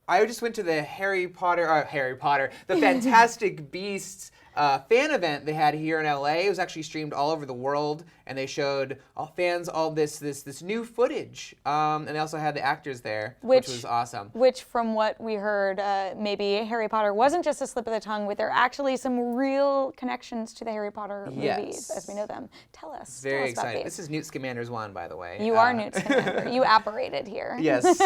I just went to the the Fantastic Beasts fan event they had here in LA. It was actually streamed all over the world, and they showed fans all this new footage. And they also had the actors there, which was awesome. Which, from what we heard, maybe Harry Potter wasn't just a slip of the tongue, but there are actually some real connections to the Harry Potter movies as we know them. Tell us. Very excited. About these. This is Newt Scamander's wand, by the way. You are Newt Scamander. You apparated here. Yes.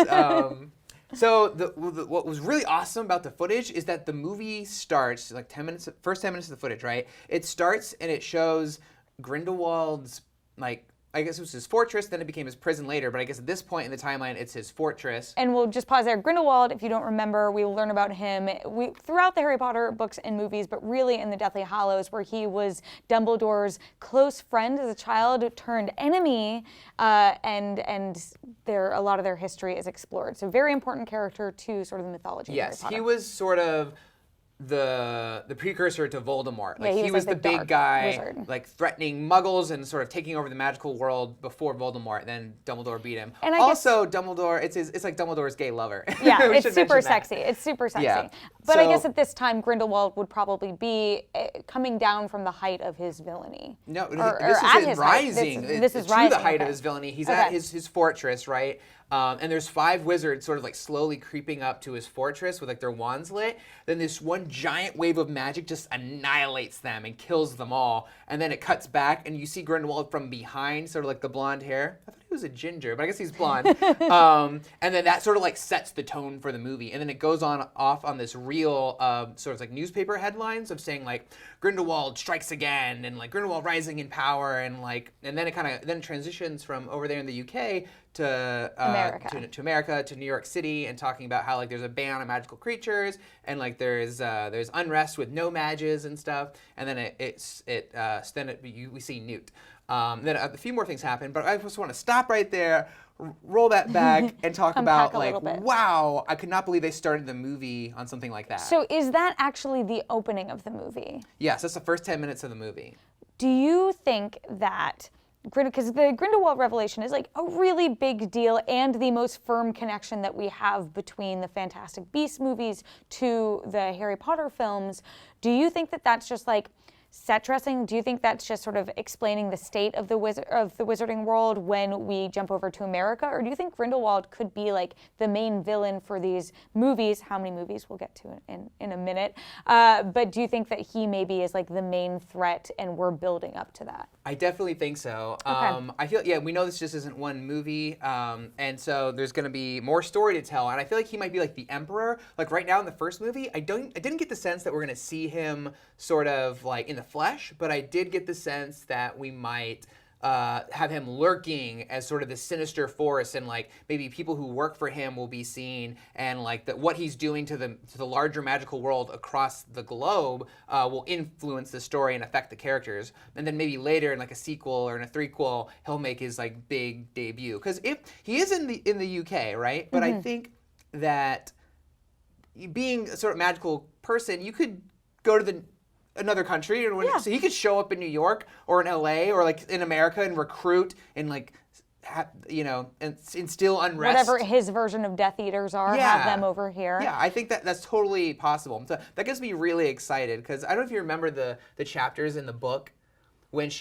So what was really awesome about the footage is that the movie starts like 10 minutes, first 10 minutes of the footage, right? It starts and it shows Grindelwald's, like, I guess it was his fortress, then it became his prison later, but I guess at this point in the timeline, it's his fortress. And we'll just pause there. Grindelwald, if you don't remember, we will learn about him throughout the Harry Potter books and movies, but really in the Deathly Hallows, where he was Dumbledore's close friend as a child turned enemy, and a lot of their history is explored. So very important character to sort of the mythology of Harry Potter. He was sort of the precursor to Voldemort. Like, he was the big guy, wizard, like threatening Muggles and sort of taking over the magical world before Voldemort. Then Dumbledore beat him. And Dumbledore, it's like Dumbledore's gay lover. Yeah, it's super sexy. It's super sexy. Yeah. But I guess at this time, Grindelwald would probably be coming down from the height of his villainy. No, this is his rising. This is to rising, the height of his villainy. He's at his fortress, right? And there's 5 wizards sort of like slowly creeping up to his fortress with like their wands lit. Then this one giant wave of magic just annihilates them and kills them all. And then it cuts back and you see Grindelwald from behind, sort of like the blonde hair. I thought he was a ginger, but I guess he's blonde. And then that sort of like sets the tone for the movie. And then it goes off on this reel sort of like newspaper headlines of saying like Grindelwald strikes again and like Grindelwald rising in power and then it transitions from over there in the UK to America, to New York City, and talking about how like there's a ban on magical creatures and like there's unrest with no mages and stuff, and then we see Newt. Then a few more things happen, but I just want to stop right there, roll that back, and talk about like, wow, I could not believe they started the movie on something like that. So is that actually the opening of the movie? Yes, that's the first 10 minutes of the movie. Do you think that, because the Grindelwald revelation is like a really big deal and the most firm connection that we have between the Fantastic Beasts movies to the Harry Potter films, do you think that that's just like set dressing? Do you think that's just sort of explaining the state of the wizarding world when we jump over to America? Or do you think Grindelwald could be like the main villain for these movies? How many movies we'll get to in a minute. But do you think that he maybe is like the main threat and we're building up to that? I definitely think so. Okay. I feel, we know this just isn't one movie. And so there's going to be more story to tell. And I feel like he might be like the Emperor. Like right now in the first movie, I didn't get the sense that we're going to see him sort of like in the flesh, but I did get the sense that we might have him lurking as sort of this sinister force, and like maybe people who work for him will be seen, and like that what he's doing to the larger magical world across the globe will influence the story and affect the characters. And then maybe later in like a sequel or in a threequel, he'll make his like big debut, because if he is in the UK, right? But I think that being a sort of magical person, you could go to another country, so he could show up in New York or in LA or like in America and recruit and like and instill unrest. Whatever his version of Death Eaters are, have them over here. Yeah, I think that's totally possible. So that gets me really excited, because I don't know if you remember the chapters in the book when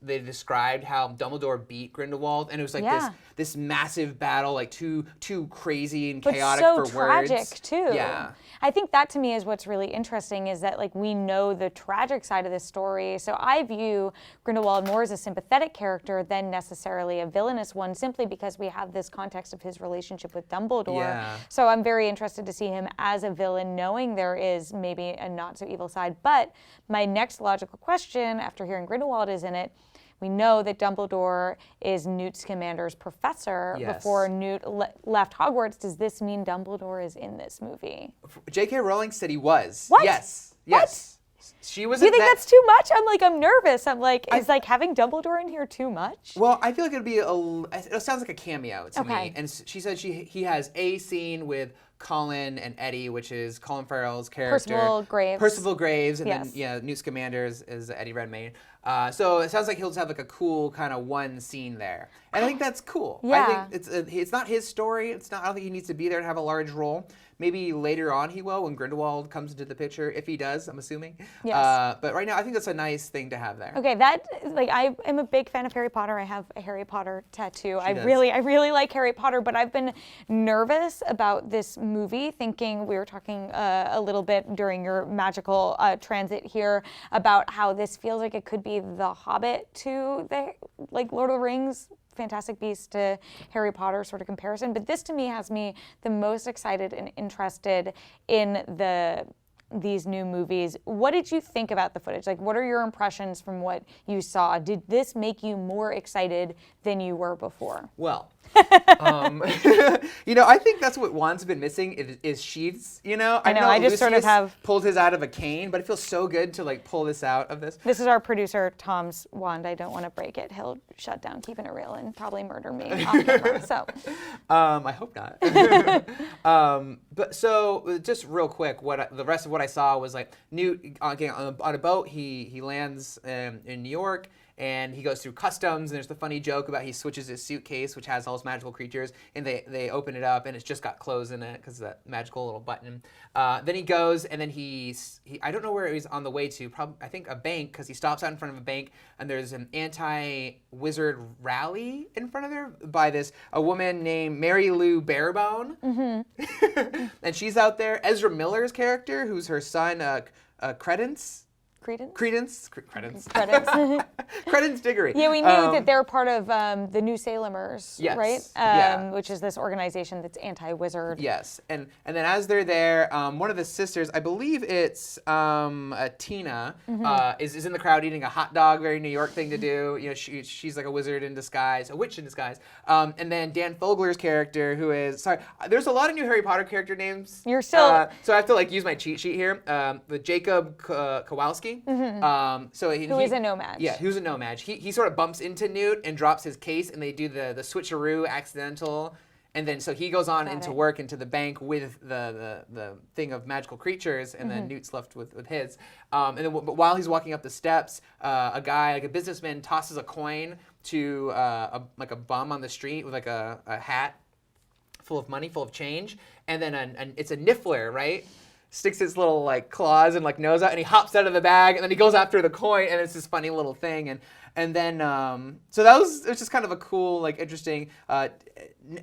they described how Dumbledore beat Grindelwald, and it was like this massive battle, like too crazy and chaotic for words. But so tragic too. Yeah. I think that to me is what's really interesting, is that like we know the tragic side of this story. So I view Grindelwald more as a sympathetic character than necessarily a villainous one, simply because we have this context of his relationship with Dumbledore. Yeah. So I'm very interested to see him as a villain, knowing there is maybe a not so evil side. But my next logical question after hearing Grindelwald is in it, we know that Dumbledore is Newt Scamander's professor before Newt left Hogwarts. Does this mean Dumbledore is in this movie? J.K. Rowling said he was. What? Yes. What? Yes. She was. Do you think that's too much? I'm nervous. I'm like, is like having Dumbledore in here too much? Well, I feel like it sounds like a cameo to me. And she said he has a scene with Colin and Eddie, which is Colin Farrell's character. Percival Graves. And then Newt Scamander is Eddie Redmayne. So it sounds like he'll just have like a cool kind of one scene there, and I think that's cool. Yeah. I think it's not his story. It's not. I don't think he needs to be there to have a large role. Maybe later on he will when Grindelwald comes into the picture. If he does, I'm assuming. Yes. But right now, I think that's a nice thing to have there. Okay, that like I am a big fan of Harry Potter. I have a Harry Potter tattoo. I does. really like Harry Potter, but I've been nervous about this movie. Thinking we were talking a little bit during your magical transit here about how this feels like it could be The Hobbit to the like Lord of the Rings. Fantastic Beasts to Harry Potter sort of comparison, but this to me has me the most excited and interested in these new movies. What did you think about the footage? Like, what are your impressions from what you saw? Did this make you more excited than you were before? Well, I think that's what Juan's been missing is sheaths. I know I just sort of have pulled his out of a cane, but it feels so good to like pull this out of this. This is our producer Tom's wand. I don't want to break it. He'll shut down Keeping It Real and probably murder me off camera. So, I hope not. But so just real quick, the rest of what I saw was like Newt on a boat. He lands in New York. And he goes through customs, and there's the funny joke about he switches his suitcase, which has all his magical creatures, and they open it up, and it's just got clothes in it because that magical little button. Then he goes, and then he I don't know where he's on the way to, probably I think a bank, because he stops out in front of a bank, and there's an anti-wizard rally in front of there by a woman named Mary Lou Barebone, and she's out there. Ezra Miller's character, who's her son, Credence Diggory. Yeah, we knew that they're part of the New Salemers, yes, right? Which is this organization that's anti-wizard. Yes, and then as they're there, one of the sisters, I believe it's Tina, is in the crowd eating a hot dog. Very New York thing to do. She's like a wizard in disguise, a witch in disguise. And then Dan Fogler's character, who is there's a lot of new Harry Potter character names. You're still so I have to like use my cheat sheet here. With Jacob Kowalski. Who is a nomad. Yeah, who's a nomad. He sort of bumps into Newt and drops his case, and they do the switcheroo accidental, and then so he goes on into work into the bank with the thing of magical creatures, and then Newt's left with his. And then while he's walking up the steps, a guy, like a businessman, tosses a coin to a bum on the street with like a hat full of money, full of change, and then it's a niffler, right? Sticks its little like claws and like nose out, and he hops out of the bag, and then he goes after the coin, and it's this funny little thing, and then so it's just kind of a cool, like, interesting.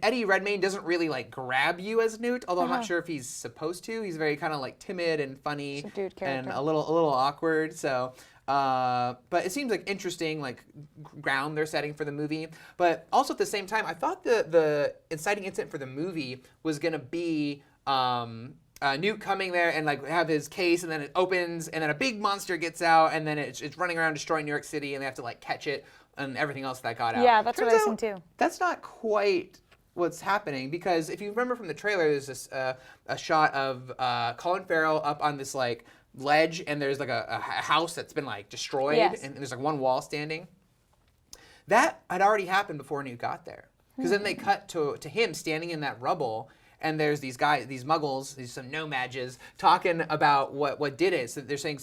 Eddie Redmayne doesn't really like grab you as Newt, although I'm not sure if he's supposed to. He's very kind of like timid and funny and a little awkward. So. But it seems like interesting, like ground they're setting for the movie. But also at the same time, I thought the inciting incident for the movie was gonna be. Newt coming there and like have his case, and then it opens, and then a big monster gets out, and then it's running around destroying New York City, and they have to like catch it and everything else that got out. Yeah, that's what I assumed too. That's not quite what's happening, because if you remember from the trailer, there's this a shot of Colin Farrell up on this like ledge, and there's like a house that's been like destroyed, and there's like one wall standing. That had already happened before Newt got there, because then they cut to him standing in that rubble. And there's these guys, these muggles, some nomads, talking about what did it. So they're saying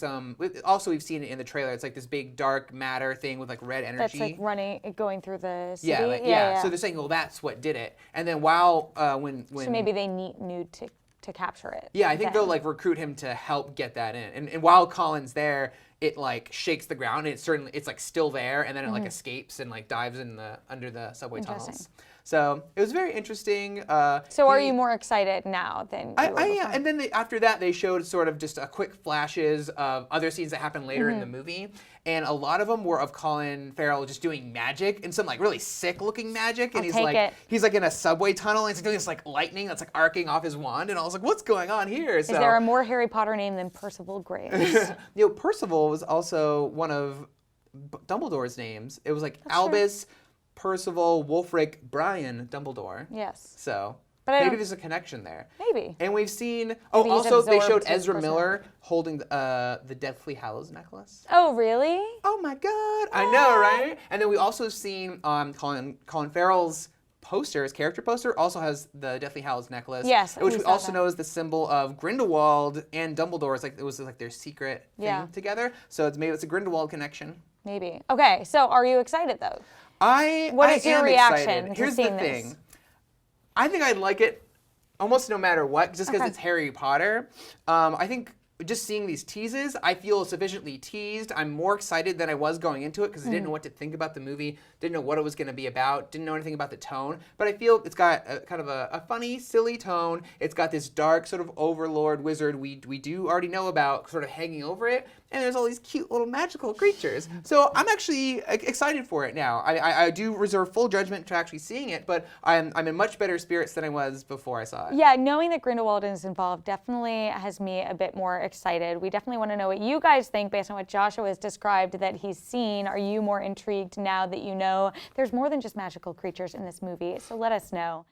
also we've seen it in the trailer, it's like this big dark matter thing with like red energy. That's like going through the city? Yeah. So they're saying, well, that's what did it. And then while, when... So maybe they need Newt to capture it. Yeah, I think they'll like recruit him to help get that in. And while Colin's there, it like shakes the ground, and it's like still there, and then it like escapes and like dives under the subway tunnels. So it was very interesting. So are you more excited now than you were before? Yeah, and then after that, they showed sort of just a quick flashes of other scenes that happened later in the movie, and a lot of them were of Colin Farrell just doing magic, and some like really sick-looking magic, and he's like in a subway tunnel, and he's doing this like lightning that's like arcing off his wand, and I was like, what's going on here? Is there a more Harry Potter name than Percival Graves? Percival was also one of Dumbledore's names. It was like Albus. Percival Wulfric Brian Dumbledore. Yes. So maybe there's a connection there. Maybe. And we've seen. Oh, also they showed Ezra Miller holding the Deathly Hallows necklace. Oh, really? Oh my God! I know, right? And then we also seen Colin Farrell's poster, his character poster, also has the Deathly Hallows necklace. Yes, which we we saw also that. know is the symbol of Grindelwald and Dumbledore. It was like their secret Yeah. thing together. So maybe it's a Grindelwald connection. Maybe. Okay, so are you excited though? What is your am reaction excited. to Here's seeing the this? thing. I think I'd like it almost no matter what, just because Okay. it's Harry Potter. I think just seeing these teases, I feel sufficiently teased. I'm more excited than I was going into it because I didn't know what to think about the movie, didn't know what it was going to be about, didn't know anything about the tone. But I feel it's got kind of a funny, silly tone. It's got this dark sort of overlord wizard we do already know about sort of hanging over it. And there's all these cute little magical creatures. So I'm actually excited for it now. I do reserve full judgment to actually seeing it, but I'm in much better spirits than I was before I saw it. Yeah, knowing that Grindelwald is involved definitely has me a bit more excited. We definitely want to know what you guys think based on what Joshua has described that he's seen. Are you more intrigued now that you know there's more than just magical creatures in this movie? So let us know.